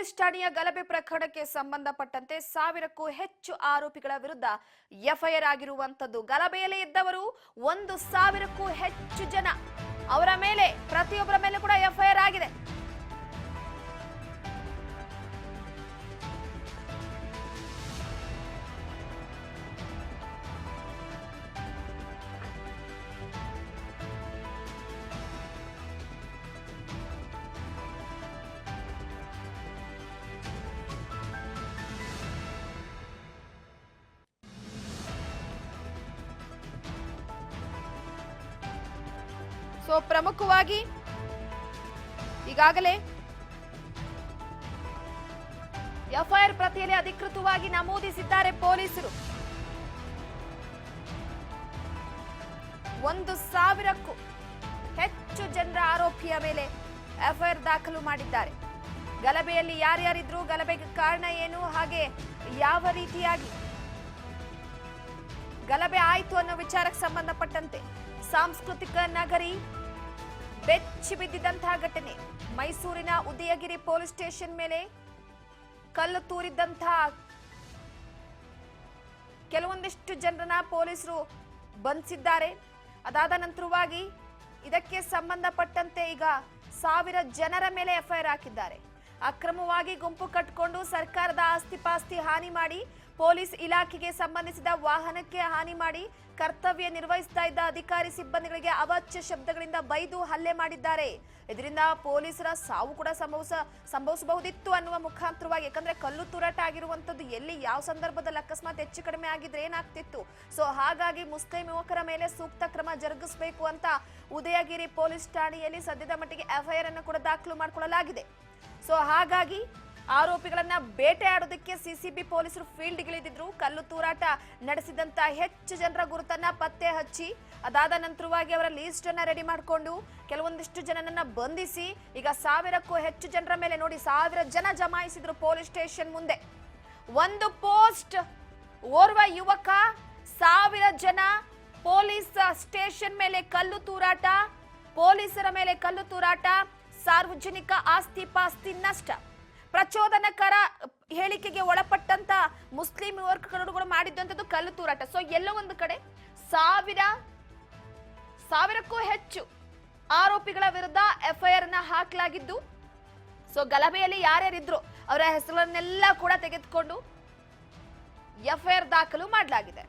Police ಠಾಣೆಯ ಗಲಭೆ ಪ್ರಕರಣಕ್ಕೆ ಸಂಬಂಧಪಟ್ಟಂತೆ 1000ಕ್ಕೂ ಹೆಚ್ಚು ಆರೋಪಿಗಳ ವಿರುದ್ಧ ಎಫ್ಐಆರ್ ಆಗಿರುವಂತದ್ದು. ಗಲಭೆಯಲ್ಲಿ ಇದ್ದವರು 1000ಕ್ಕೂ ಹೆಚ್ಚು ಜನ, ಅವರ ಮೇಲೆ ಪ್ರತಿಯೊಬ್ಬರ ಮೇಲೆ ಕೂಡ ಎಫ್ಐಆರ್ ಆಗಿದೆ. ಸೊ ಪ್ರಮುಖವಾಗಿ ಈಗಾಗಲೇ ಎಫ್ಐಆರ್ ಪ್ರತಿಯಲ್ಲಿ ಅಧಿಕೃತವಾಗಿ ನಮೂದಿಸಿದ್ದಾರೆ ಪೊಲೀಸರು. 1000ಕ್ಕೂ ಹೆಚ್ಚು ಜನರ ಆರೋಪಿಯ ಮೇಲೆ ಎಫ್ಐಆರ್ ದಾಖಲು ಮಾಡಿದ್ದಾರೆ. ಗಲಭೆಯಲ್ಲಿ ಯಾರ್ಯಾರಿದ್ರು, ಗಲಭೆಗೆ ಕಾರಣ ಏನು, ಹಾಗೆ ಯಾವ ರೀತಿಯಾಗಿ ಗಲಭೆ ಆಯಿತು ಅನ್ನೋ ವಿಚಾರಕ್ಕೆ ಸಂಬಂಧಪಟ್ಟಂತೆ ಸಾಂಸ್ಕೃತಿಕ ನಗರಿ ಬೆಚ್ಚಿ ಬಿದ್ದಿದ್ದಂತಹ ಘಟನೆ. ಮೈಸೂರಿನ ಉದಯಗಿರಿ ಪೊಲೀಸ್ ಸ್ಟೇಷನ್ ಮೇಲೆ ಕಲ್ಲು ತೂರಿದ್ದಂತಹ ಕೆಲವೊಂದಿಷ್ಟು ಜನರನ್ನ ಪೊಲೀಸರು ಬಂಧಿಸಿದ್ದಾರೆ. ಅದಾದ ನಂತರವಾಗಿ ಇದಕ್ಕೆ ಸಂಬಂಧಪಟ್ಟಂತೆ ಈಗ 1000 ಜನರ ಮೇಲೆ ಎಫ್ಐಆರ್ ಹಾಕಿದ್ದಾರೆ. ಅಕ್ರಮವಾಗಿ ಗುಂಪು ಕಟ್ಟಿಕೊಂಡು ಸರ್ಕಾರದ ಆಸ್ತಿ ಪಾಸ್ತಿ ಹಾನಿ ಮಾಡಿ, ಪೊಲೀಸ್ ಇಲಾಖೆಗೆ ಸಂಬಂಧಿಸಿದ ವಾಹನಕ್ಕೆ ಹಾನಿ ಮಾಡಿ, ಕರ್ತವ್ಯ ನಿರ್ವಹಿಸ್ತಾ ಇದ್ದ ಅಧಿಕಾರಿ ಸಿಬ್ಬಂದಿಗಳಿಗೆ ಅವಾಚ್ಯ ಶಬ್ದಗಳಿಂದ ಬೈದು ಹಲ್ಲೆ ಮಾಡಿದ್ದಾರೆ. ಇದರಿಂದ ಪೊಲೀಸರ ಸಾವು ಕೂಡ ಸಂಭವಿಸಬಹುದಿತ್ತು ಅನ್ನುವ ಮುಖಾಂತರವಾಗಿ, ಯಾಕಂದ್ರೆ ಕಲ್ಲು ತೂರಾಟ ಆಗಿರುವಂತದ್ದು ಎಲ್ಲಿ ಯಾವ ಸಂದರ್ಭದಲ್ಲಿ ಅಕಸ್ಮಾತ್ ಹೆಚ್ಚು ಕಡಿಮೆ ಆಗಿದ್ರೆ ಏನಾಗ್ತಿತ್ತು. ಸೊ ಹಾಗಾಗಿ ಮುಸ್ಲಿಂ ಯುವಕರ ಮೇಲೆ ಸೂಕ್ತ ಕ್ರಮ ಜರುಗಿಸಬೇಕು ಅಂತ ಉದಯಗಿರಿ ಪೊಲೀಸ್ ಠಾಣೆಯಲ್ಲಿ ಸದ್ಯದ ಮಟ್ಟಿಗೆ ಎಫ್ಐಆರ್ ಅನ್ನು ಕೂಡ ದಾಖಲು ಮಾಡಿಕೊಳ್ಳಲಾಗಿದೆ. ಸೊ ಹಾಗಾಗಿ ಆರೋಪಿಗಳನ್ನ ಬೇಟೆಯಾಡೋದಕ್ಕೆ ಸಿಸಿಬಿ ಪೊಲೀಸರು ಫೀಲ್ಡ್ಗಿಳಿದಿದ್ರು. ಕಲ್ಲು ತೂರಾಟ ನಡೆಸಿದಂತ ಹೆಚ್ಚು ಜನರ ಗುರುತನ್ನ ಪತ್ತೆ ಹಚ್ಚಿ, ಅದಾದ ನಂತರವಾಗಿ ಅವರ ಲೀಸ್ಟ್ ಅನ್ನ ರೆಡಿ ಮಾಡಿಕೊಂಡು ಕೆಲವೊಂದಿಷ್ಟು ಜನನನ್ನ ಬಂಧಿಸಿ, ಈಗ 1000ಕ್ಕೂ ಹೆಚ್ಚು ಜನರ ಮೇಲೆ ನೋಡಿ 1000 ಜನ ಜಮಾಯಿಸಿದ್ರು ಪೊಲೀಸ್ ಸ್ಟೇಷನ್ ಮುಂದೆ. ಒಂದು ಪೋಸ್ಟ್, ಓರ್ವ ಯುವಕ, 1000 ಜನ ಪೊಲೀಸ್ ಸ್ಟೇಷನ್ ಮೇಲೆ ಕಲ್ಲು ತೂರಾಟ, ಪೊಲೀಸರ ಮೇಲೆ ಕಲ್ಲು ತೂರಾಟ, ಸಾರ್ವಜನಿಕ ಆಸ್ತಿ ಪಾಸ್ತಿ ನಷ್ಟ, ಪ್ರಚೋದನಕರ ಹೇಳಿಕೆಗೆ ಒಳಪಟ್ಟಂತ ಮುಸ್ಲಿಂ ಯುವಕರು ಮಾಡಿದ್ದಂಥದ್ದು ಕಲ್ಲು ತೂರಾಟ. ಸೊ ಎಲ್ಲೋ ಒಂದು ಕಡೆ 1000ಕ್ಕೂ ಹೆಚ್ಚು ಆರೋಪಿಗಳ ವಿರುದ್ಧ ಎಫ್ಐಆರ್ ಅನ್ನ ಹಾಕಲಾಗಿದ್ದು, ಸೊ ಗಲಭೆಯಲ್ಲಿ ಯಾರ್ಯಾರಿದ್ರು ಅವರ ಹೆಸರನ್ನೆಲ್ಲ ಕೂಡ ತೆಗೆದುಕೊಂಡು ಎಫ್ಐಆರ್ ದಾಖಲು ಮಾಡಲಾಗಿದೆ.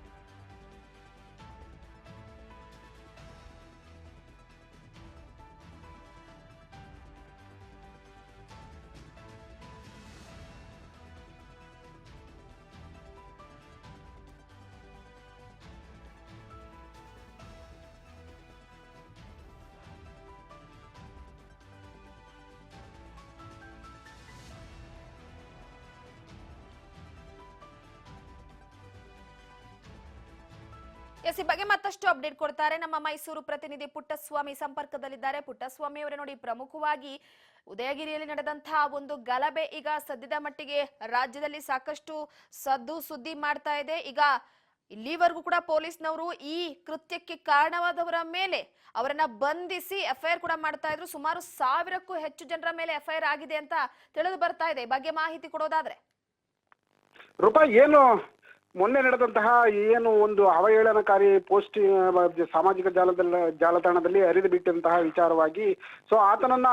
ಈ ಬಗ್ಗೆ ಮತ್ತಷ್ಟು ಅಪ್ಡೇಟ್ ಕೊಡ್ತಾರೆ ನಮ್ಮ ಮೈಸೂರು ಪ್ರತಿನಿಧಿ ಪುಟ್ಟಸ್ವಾಮಿ ಸಂಪರ್ಕದಲ್ಲಿದ್ದಾರೆ. ಪುಟ್ಟಸ್ವಾಮಿ ಅವರೇ, ನೋಡಿ, ಪ್ರಮುಖವಾಗಿ ಉದಯಗಿರಿಯಲ್ಲಿ ನಡೆದಂತಹ ಒಂದು ಗಲಭೆ ಈಗ ಸದ್ಯದ ಮಟ್ಟಿಗೆ ರಾಜ್ಯದಲ್ಲಿ ಸಾಕಷ್ಟು ಸುದ್ದಿ ಮಾಡ್ತಾ ಇದೆ. ಈಗ ಇಲ್ಲಿವರೆಗೂ ಕೂಡ ಪೊಲೀಸ್ನವರು ಈ ಕೃತ್ಯಕ್ಕೆ ಕಾರಣವಾದವರ ಮೇಲೆ ಅವರನ್ನ ಬಂಧಿಸಿ ಎಫ್ಐಆರ್ ಕೂಡ ಮಾಡ್ತಾ ಇದ್ರು. ಸುಮಾರು 1000ಕ್ಕೂ ಹೆಚ್ಚು ಜನರ ಮೇಲೆ ಎಫ್ಐಆರ್ ಆಗಿದೆ ಅಂತ ತಿಳಿದು ಬರ್ತಾ ಇದೆ. ಬಗ್ಗೆ ಮಾಹಿತಿ ಕೊಡೋದಾದ್ರೆ ರೂಪಾ, ಏನು ಮೊನ್ನೆ ನಡೆದಂತಹ ಏನು ಒಂದು ಅವಹೇಳನಕಾರಿ ಪೋಸ್ಟ್ ಸಾಮಾಜಿಕ ಜಾಲತಾಣದಲ್ಲಿ ಹರಿದು ಬಿಟ್ಟಂತಹ ವಿಚಾರವಾಗಿ ಸೊ ಆತನನ್ನ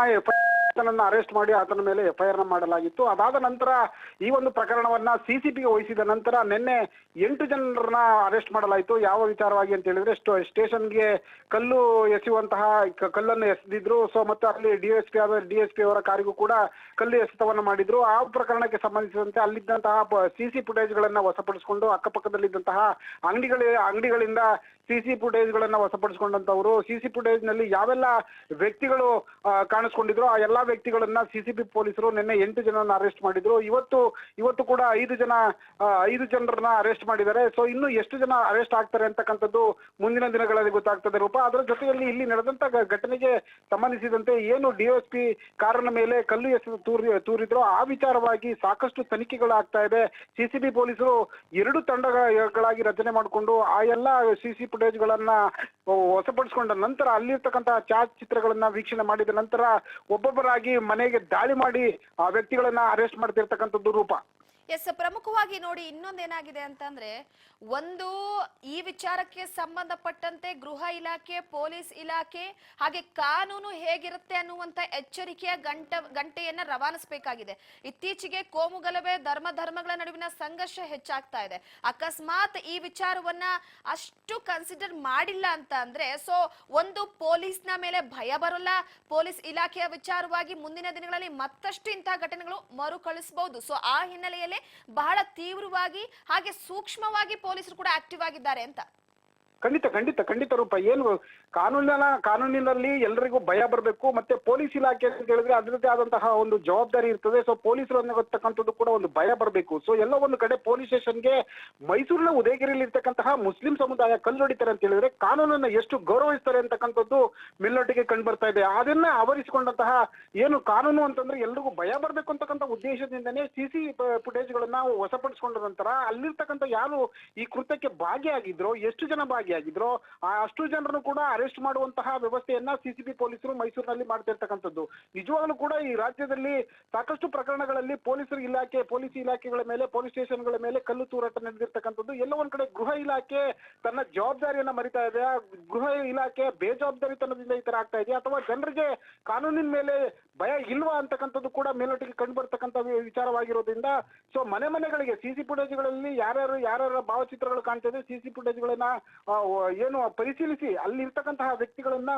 ಅರೆಸ್ಟ್ ಮಾಡಿ ಆತನ ಮೇಲೆ ಎಫ್ಐಆರ್ ಮಾಡಲಾಗಿತ್ತು. ಅದಾದ ನಂತರ ಈ ಒಂದು ಪ್ರಕರಣವನ್ನ ಸಿಸಿಬಿಗೆ ವಹಿಸಿದ ನಂತರ ನಿನ್ನೆ 8 ಜನರನ್ನ ಅರೆಸ್ಟ್ ಮಾಡಲಾಯಿತು. ಯಾವ ವಿಚಾರವಾಗಿ ಅಂತ ಹೇಳಿದ್ರೆ, ಸ್ಟೇಷನ್ಗೆ ಕಲ್ಲು ಎಸೆಯುವಂತಹ ಕಲ್ಲನ್ನು ಎಸೆದಿದ್ರು. ಸೊ ಮತ್ತು ಅಲ್ಲಿ ಡಿಎಸ್ಪಿ ಅವರ ಕಾರಿಗೂ ಕೂಡ ಕಲ್ಲು ಎಸೆತವನ್ನ ಮಾಡಿದ್ರು. ಆ ಪ್ರಕರಣಕ್ಕೆ ಸಂಬಂಧಿಸಿದಂತೆ ಅಲ್ಲಿದ್ದಂತಹ ಸಿಸಿ ಫುಟೇಜ್ಗಳನ್ನ ವಶಪಡಿಸಿಕೊಂಡು ಅಕ್ಕಪಕ್ಕದಲ್ಲಿದ್ದಂತಹ ಅಂಗಡಿಗಳಿಂದ ಸಿಸಿ ಫುಟೇಜ್ಗಳನ್ನ ವಶಪಡಿಸಿಕೊಂಡಂತವರು, ಸಿಸಿ ಫುಟೇಜ್ ನಲ್ಲಿ ಯಾವೆಲ್ಲ ವ್ಯಕ್ತಿಗಳು ಕಾಣಿಸ್ಕೊಂಡಿದ್ರು ಆ ಎಲ್ಲಾ ವ್ಯಕ್ತಿಗಳನ್ನ ಸಿಸಿಬಿ ಪೊಲೀಸರು ನಿನ್ನೆ 8 ಜನರನ್ನ ಅರೆಸ್ಟ್ ಮಾಡಿದ್ರು. ಇವತ್ತು ಕೂಡ 5 ಜನರನ್ನ ಅರೆಸ್ಟ್ ಮಾಡಿದ್ದಾರೆ. ಸೊ ಇನ್ನು ಎಷ್ಟು ಜನ ಅರೆಸ್ಟ್ ಆಗ್ತಾರೆ ಅಂತಕ್ಕಂಥದ್ದು ಮುಂದಿನ ದಿನಗಳಲ್ಲಿ ಗೊತ್ತಾಗ್ತದೆ ರೂಪ. ಅದರ ಜೊತೆಯಲ್ಲಿ ಇಲ್ಲಿ ನಡೆದಂತ ಘಟನೆಗೆ ಸಂಬಂಧಿಸಿದಂತೆ ಏನು ಡಿಎಸ್ಪಿ ಕಾರನ ಮೇಲೆ ಕಲ್ಲು ಎಸೆದು ತೂರಿದ್ರು ಆ ವಿಚಾರವಾಗಿ ಸಾಕಷ್ಟು ತನಿಖೆಗಳಾಗ್ತಾ ಇದೆ. ಸಿಸಿಬಿ ಪೊಲೀಸರು 2 ತಂಡಗಳಾಗಿ ರಚನೆ ಮಾಡಿಕೊಂಡು ಆ ಎಲ್ಲ ಸಿಸಿ ಫುಟೇಜ್ಗಳನ್ನ ವಶಪಡಿಸಿಕೊಂಡ ನಂತರ ಅಲ್ಲಿರ್ತಕ್ಕಂತಹ ಛಾಯಾಚಿತ್ರಗಳನ್ನ ವೀಕ್ಷಣೆ ಮಾಡಿದ ನಂತರ ಒಬ್ಬೊಬ್ಬರಾಗಿ ಮನೆಗೆ ದಾಳಿ ಮಾಡಿ ಆ ವ್ಯಕ್ತಿಗಳನ್ನ ಅರೆಸ್ಟ್ ಮಾಡ್ತಿರ್ತಕ್ಕಂಥದ್ದು ರೂಪ. ಎಸ್, ಪ್ರಮುಖವಾಗಿ ನೋಡಿ ಇನ್ನೊಂದೇನಾಗಿದೆ ಅಂತಂದ್ರೆ, ಒಂದು ಈ ವಿಚಾರಕ್ಕೆ ಸಂಬಂಧಪಟ್ಟಂತೆ ಗೃಹ ಇಲಾಖೆ, ಪೊಲೀಸ್ ಇಲಾಖೆ ಹಾಗೆ ಕಾನೂನು ಹೇಗಿರುತ್ತೆ ಅನ್ನುವಂತ ಎಚ್ಚರಿಕೆಯ ಗಂಟೆಯನ್ನ ರವಾನಿಸಬೇಕಾಗಿದೆ. ಇತ್ತೀಚೆಗೆ ಕೋಮುಗಲಭೆ ಧರ್ಮಗಳ ನಡುವಿನ ಸಂಘರ್ಷ ಹೆಚ್ಚಾಗ್ತಾ ಇದೆ. ಅಕಸ್ಮಾತ್ ಈ ವಿಚಾರವನ್ನ ಅಷ್ಟು ಕನ್ಸಿಡರ್ ಮಾಡಿಲ್ಲ ಅಂತ ಅಂದ್ರೆ, ಸೊ ಒಂದು ಪೊಲೀಸ್ನ ಮೇಲೆ ಭಯ ಬರೋಲ್ಲ. ಪೊಲೀಸ್ ಇಲಾಖೆಯ ವಿಚಾರವಾಗಿ ಮುಂದಿನ ದಿನಗಳಲ್ಲಿ ಮತ್ತಷ್ಟು ಇಂತಹ ಘಟನೆಗಳು ಮರುಕಳಿಸಬಹುದು. ಸೊ ಆ ಹಿನ್ನೆಲೆಯಲ್ಲಿ ಬಹಳ ತೀವ್ರವಾಗಿ ಹಾಗೆ ಸೂಕ್ಷ್ಮವಾಗಿ ಪೊಲೀಸರು ಕೂಡ ಆಕ್ಟಿವ್ ಆಗಿದ್ದಾರೆ ಅಂತ. ಖಂಡಿತ ರೂಪ. ಏನು ಕಾನೂನಿನಲ್ಲಿ ಎಲ್ಲರಿಗೂ ಭಯ ಬರಬೇಕು. ಮತ್ತೆ ಪೊಲೀಸ್ ಇಲಾಖೆ ಅಂತ ಹೇಳಿದ್ರೆ ಅದರದ್ದೇ ಆದಂತಹ ಒಂದು ಜವಾಬ್ದಾರಿ ಇರ್ತದೆ. ಸೊ ಪೊಲೀಸರು ಅನ್ನತಕ್ಕಂಥದ್ದು ಕೂಡ ಒಂದು ಭಯ ಬರಬೇಕು. ಸೊ ಎಲ್ಲ ಒಂದು ಕಡೆ ಪೊಲೀಸ್ ಸ್ಟೇಷನ್ಗೆ ಮೈಸೂರಿನ ಉದಯಗಿರಿಯಲ್ಲಿ ಇರ್ತಕ್ಕಂತಹ ಮುಸ್ಲಿಂ ಸಮುದಾಯ ಕಲ್ಲೊಡಿತಾರೆ ಅಂತ ಹೇಳಿದ್ರೆ ಕಾನೂನನ್ನ ಎಷ್ಟು ಗೌರವಿಸ್ತಾರೆ ಅಂತಕ್ಕಂಥದ್ದು ಮೇಲ್ನೋಟಿಗೆ ಕಂಡು ಬರ್ತಾ ಇದೆ. ಅದನ್ನ ಆವರಿಸಿಕೊಂಡಂತಹ ಏನು ಕಾನೂನು ಅಂತಂದ್ರೆ ಎಲ್ರಿಗೂ ಭಯ ಬರಬೇಕು ಅಂತಕ್ಕಂಥ ಉದ್ದೇಶದಿಂದನೇ ಸಿಸಿ ಫುಟೇಜ್ಗಳನ್ನ ವಶಪಡಿಸಿಕೊಂಡ ನಂತರ ಅಲ್ಲಿರ್ತಕ್ಕಂಥ ಯಾರು ಈ ಕೃತ್ಯಕ್ಕೆ ಭಾಗಿಯಾಗಿದ್ರು, ಎಷ್ಟು ಜನ ಭಾಗಿಯಾಗಿದ್ರು, ಅಷ್ಟು ಜನರನ್ನು ಕೂಡ ಅರೆಸ್ಟ್ ಮಾಡುವಂತಹ ವ್ಯವಸ್ಥೆಯನ್ನ ಸಿಸಿಬಿ ಪೊಲೀಸರು ಮೈಸೂರಿನಲ್ಲಿ ಮಾಡ್ತಿರ್ತಕ್ಕಂಥದ್ದು. ನಿಜವಾಗ್ಲೂ ಕೂಡ ಈ ರಾಜ್ಯದಲ್ಲಿ ಸಾಕಷ್ಟು ಪ್ರಕರಣಗಳಲ್ಲಿ ಪೊಲೀಸ್ ಇಲಾಖೆಗಳ ಮೇಲೆ, ಪೊಲೀಸ್ ಸ್ಟೇಷನ್ಗಳ ಮೇಲೆ ಕಲ್ಲು ತೂರಾಟ ನಡೆದಿರ್ತಕ್ಕಂಥದ್ದು. ಎಲ್ಲ ಒಂದ್ ಕಡೆ ಗೃಹ ಇಲಾಖೆ ತನ್ನ ಜವಾಬ್ದಾರಿಯನ್ನ ಮರಿತಾ ಇದೆ, ಗೃಹ ಇಲಾಖೆ ಬೇಜವಾಬ್ದಾರಿತನದಿಂದ ಈ ತರ ಆಗ್ತಾ ಇದೆಯಾ, ಅಥವಾ ಜನರಿಗೆ ಕಾನೂನಿನ ಮೇಲೆ ಭಯ ಇಲ್ವಾ ಅಂತಕ್ಕಂಥದ್ದು ಕೂಡ ಮೇಲ್ನೋಟಿಗೆ ಕಂಡು ಬರ್ತಕ್ಕಂಥ ವಿಚಾರವಾಗಿರೋದ್ರಿಂದ ಸೊ ಮನೆಗಳಿಗೆ ಸಿಸಿ ಫುಟೇಜ್ಗಳಲ್ಲಿ ಯಾರ್ಯಾರ ಭಾವಚಿತ್ರಗಳು ಕಾಣ್ತಿದೆ, ಸಿಸಿ ಫುಟೇಜ್ಗಳನ್ನ ಏನು ಪರಿಶೀಲಿಸಿ ಅಲ್ಲಿ ಇರ್ತಕ್ಕಂತಹ ವ್ಯಕ್ತಿಗಳನ್ನ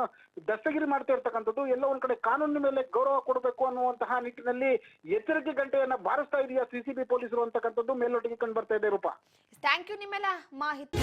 ದಸ್ತಗಿರಿ ಮಾಡ್ತಾ ಇರ್ತಕ್ಕಂಥದ್ದು. ಎಲ್ಲ ಒಂದ್ ಕಡೆ ಕಾನೂನಿನ ಮೇಲೆ ಗೌರವ ಕೊಡಬೇಕು ಅನ್ನುವಂತಹ ನಿಟ್ಟಿನಲ್ಲಿ ಎಚ್ಚರಿಕೆ ಗಂಟೆಯನ್ನ ಬಾರಿಸ್ತಾ ಇದೆಯಾ ಸಿಸಿಬಿ ಪೊಲೀಸರು ಅಂತಕ್ಕಂಥದ್ದು ಮೇಲ್ನೋಟಿಗೆ ಕಂಡು ಬರ್ತಾ ಇದೆ ರೂಪ. ಥ್ಯಾಂಕ್ ಯು ನಿಮ್ಮೆಲ್ಲ ಮಾಹಿತಿ.